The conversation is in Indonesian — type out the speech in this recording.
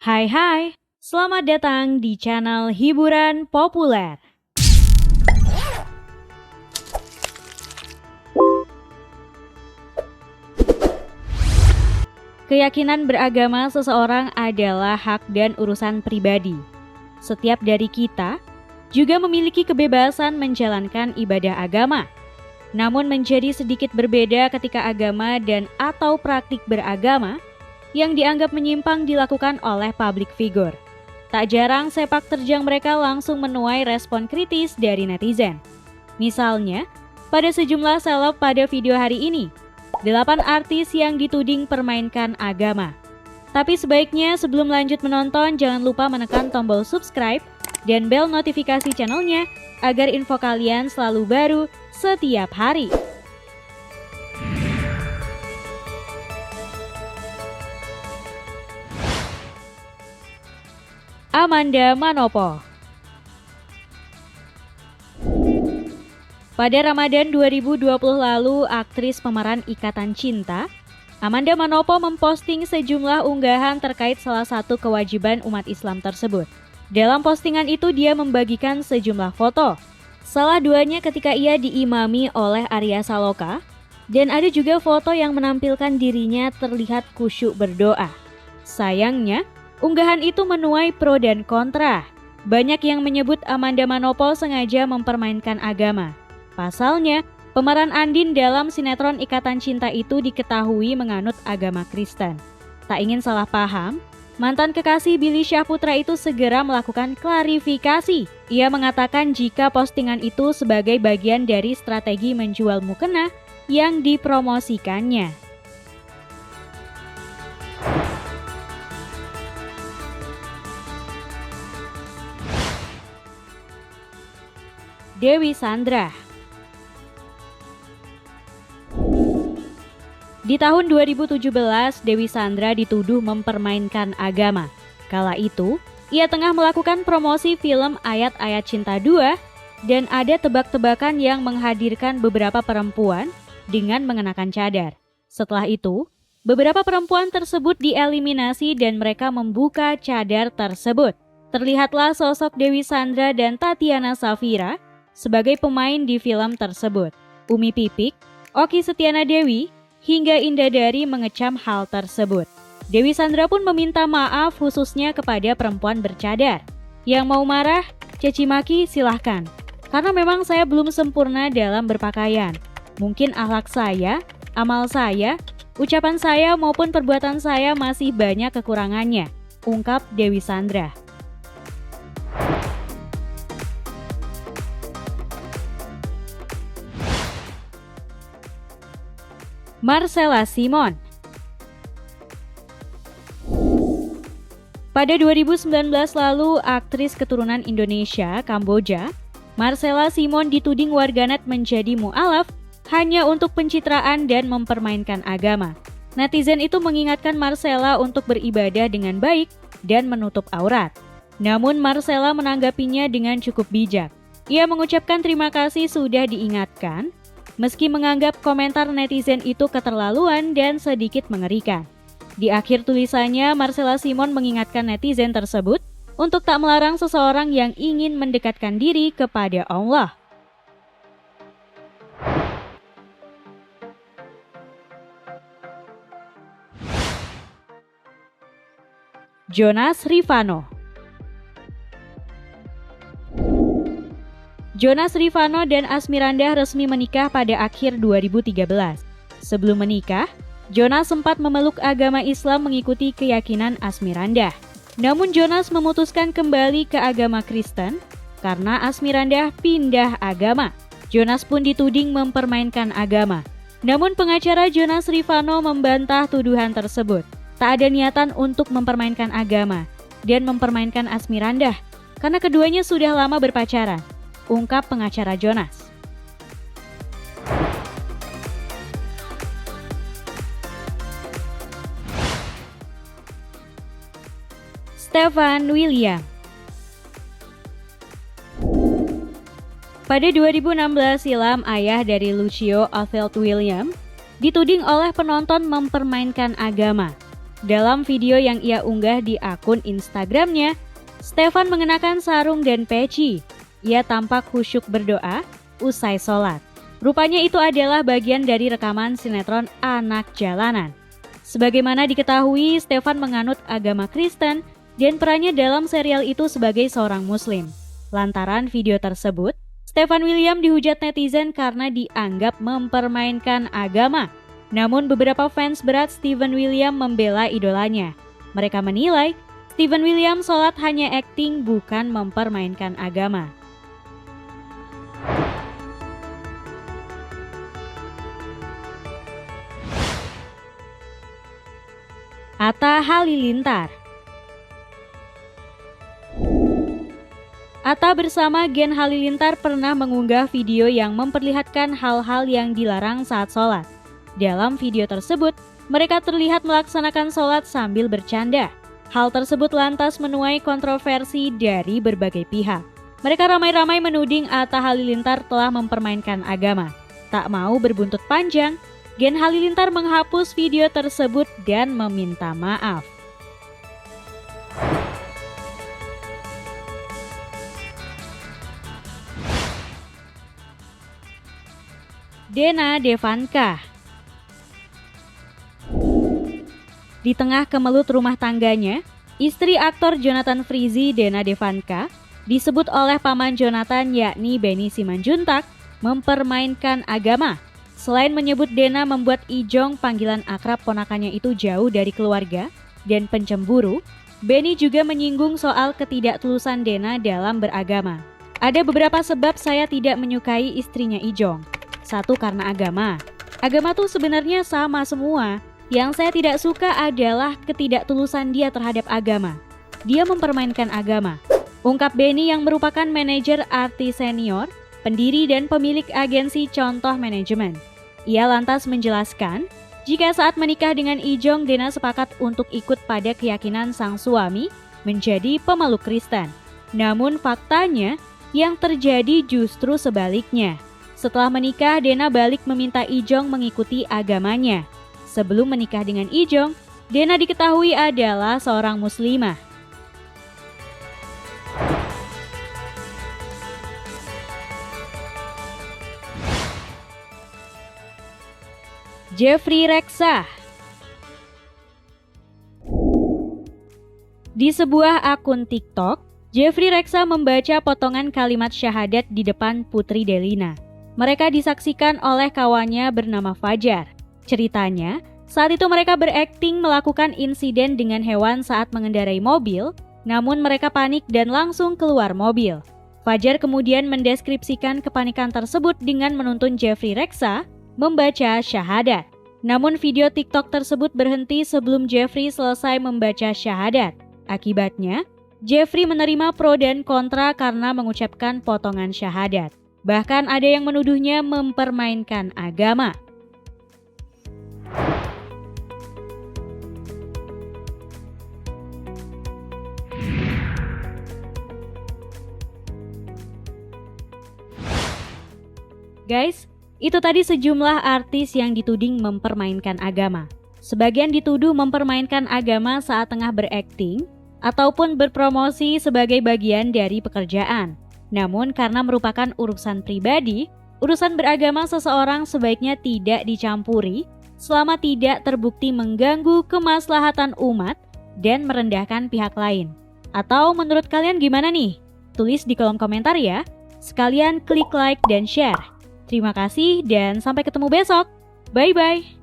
Hai, selamat datang di channel Hiburan Populer. Keyakinan beragama seseorang adalah hak dan urusan pribadi. Setiap dari kita juga memiliki kebebasan menjalankan ibadah agama. Namun menjadi sedikit berbeda ketika agama dan atau praktik beragama yang dianggap menyimpang dilakukan oleh public figure. Tak jarang sepak terjang mereka langsung menuai respon kritis dari netizen. Misalnya, pada sejumlah seleb pada video hari ini, 8 artis yang dituding permainkan agama. Tapi sebaiknya sebelum lanjut menonton, jangan lupa menekan tombol subscribe dan bel notifikasi channelnya agar info kalian selalu baru setiap hari. Amanda Manopo. Pada Ramadan 2020 lalu, aktris pemeran Ikatan Cinta, Amanda Manopo memposting sejumlah unggahan terkait salah satu kewajiban umat Islam tersebut. Dalam postingan itu dia membagikan sejumlah foto. Salah duanya ketika ia diimami oleh Arya Saloka, dan ada juga foto yang menampilkan dirinya terlihat khusyuk berdoa. Sayangnya, unggahan itu menuai pro dan kontra. Banyak yang menyebut Amanda Manopo sengaja mempermainkan agama. Pasalnya, pemeran Andin dalam sinetron Ikatan Cinta itu diketahui menganut agama Kristen. Tak ingin salah paham, mantan kekasih Billy Syahputra itu segera melakukan klarifikasi. Ia mengatakan jika postingan itu sebagai bagian dari strategi menjual mukena yang dipromosikannya. Dewi Sandra. Di tahun 2017, Dewi Sandra dituduh mempermainkan agama. Kala itu, ia tengah melakukan promosi film Ayat-Ayat Cinta 2 dan ada tebak-tebakan yang menghadirkan beberapa perempuan dengan mengenakan cadar. Setelah itu, beberapa perempuan tersebut dieliminasi dan mereka membuka cadar tersebut. Terlihatlah sosok Dewi Sandra dan Tatiana Safira sebagai pemain di film tersebut. Umi Pipik, Okky Setiana Dewi, hingga Indah Dari mengecam hal tersebut. Dewi Sandra pun meminta maaf khususnya kepada perempuan bercadar. Yang mau marah, caci maki silahkan. Karena memang saya belum sempurna dalam berpakaian. Mungkin akhlak saya, amal saya, ucapan saya maupun perbuatan saya masih banyak kekurangannya, ungkap Dewi Sandra. Marcella Simon. Pada 2019 lalu, aktris keturunan Indonesia, Kamboja, Marcella Simon dituding warganet menjadi mu'alaf hanya untuk pencitraan dan mempermainkan agama. Netizen itu mengingatkan Marcella untuk beribadah dengan baik dan menutup aurat. Namun Marcella menanggapinya dengan cukup bijak. Ia mengucapkan terima kasih sudah diingatkan, meski menganggap komentar netizen itu keterlaluan dan sedikit mengerikan. Di akhir tulisannya, Marcella Simon mengingatkan netizen tersebut untuk tak melarang seseorang yang ingin mendekatkan diri kepada Allah. Jonas Rifano. Jonas Rifano dan Asmirandah resmi menikah pada akhir 2013. Sebelum menikah, Jonas sempat memeluk agama Islam mengikuti keyakinan Asmirandah. Namun Jonas memutuskan kembali ke agama Kristen karena Asmirandah pindah agama. Jonas pun dituding mempermainkan agama. Namun pengacara Jonas Rifano membantah tuduhan tersebut. Tak ada niatan untuk mempermainkan agama dan mempermainkan Asmirandah karena keduanya sudah lama berpacaran, ungkap pengacara Jonas. Stefan William. Pada 2016 silam, ayah dari Lucio Othell William dituding oleh penonton mempermainkan agama. Dalam video yang ia unggah di akun Instagramnya, Stefan mengenakan sarung dan peci. Ia tampak khusyuk berdoa usai sholat. Rupanya itu adalah bagian dari rekaman sinetron Anak Jalanan. Sebagaimana diketahui, Stefan menganut agama Kristen dan perannya dalam serial itu sebagai seorang Muslim. Lantaran video tersebut, Stefan William dihujat netizen karena dianggap mempermainkan agama. Namun beberapa fans berat Steven William membela idolanya. Mereka menilai Steven William sholat hanya akting, bukan mempermainkan agama. Atta Halilintar. Atta bersama Gen Halilintar pernah mengunggah video yang memperlihatkan hal-hal yang dilarang saat sholat. Dalam video tersebut, mereka terlihat melaksanakan sholat sambil bercanda. Hal tersebut lantas menuai kontroversi dari berbagai pihak. Mereka ramai-ramai menuding Atta Halilintar telah mempermainkan agama. Tak mau berbuntut panjang, Gen Halilintar menghapus video tersebut dan meminta maaf. Dena Devanka. Di tengah kemelut rumah tangganya, istri aktor Jonathan Frizzy, Dena Devanka, disebut oleh paman Jonathan yakni Benny Simanjuntak mempermainkan agama. Selain menyebut Dena membuat Ijong, panggilan akrab ponakannya itu, jauh dari keluarga dan pencemburu, Benny juga menyinggung soal ketidaktulusan Dena dalam beragama. Ada beberapa sebab saya tidak menyukai istrinya Ijong. 1, karena agama. Agama tuh sebenarnya sama semua. Yang saya tidak suka adalah ketidaktulusan dia terhadap agama. Dia mempermainkan agama. Ungkap Benny yang merupakan manajer artis senior, pendiri dan pemilik agensi Contoh Manajemen. Ia lantas menjelaskan, jika saat menikah dengan Ijong, Dena sepakat untuk ikut pada keyakinan sang suami menjadi pemeluk Kristen. Namun faktanya, yang terjadi justru sebaliknya. Setelah menikah, Dena balik meminta Ijong mengikuti agamanya. Sebelum menikah dengan Ijong, Dena diketahui adalah seorang muslimah. Jeffrey Reksa. Di sebuah akun TikTok, Jeffrey Reksa membaca potongan kalimat syahadat di depan Putri Delina. Mereka disaksikan oleh kawannya bernama Fajar. Ceritanya, saat itu mereka berakting melakukan insiden dengan hewan saat mengendarai mobil, namun mereka panik dan langsung keluar mobil. Fajar kemudian mendeskripsikan kepanikan tersebut dengan menuntun Jeffrey Reksa membaca syahadat. Namun video TikTok tersebut berhenti sebelum Jeffrey selesai membaca syahadat. Akibatnya, Jeffrey menerima pro dan kontra karena mengucapkan potongan syahadat. Bahkan ada yang menuduhnya mempermainkan agama. Guys, itu tadi sejumlah artis yang dituding mempermainkan agama. Sebagian dituduh mempermainkan agama saat tengah berakting ataupun berpromosi sebagai bagian dari pekerjaan. Namun karena merupakan urusan pribadi, urusan beragama seseorang sebaiknya tidak dicampuri selama tidak terbukti mengganggu kemaslahatan umat dan merendahkan pihak lain. Atau menurut kalian gimana nih? Tulis di kolom komentar ya. Sekalian klik like dan share. Terima kasih dan sampai ketemu besok. Bye-bye.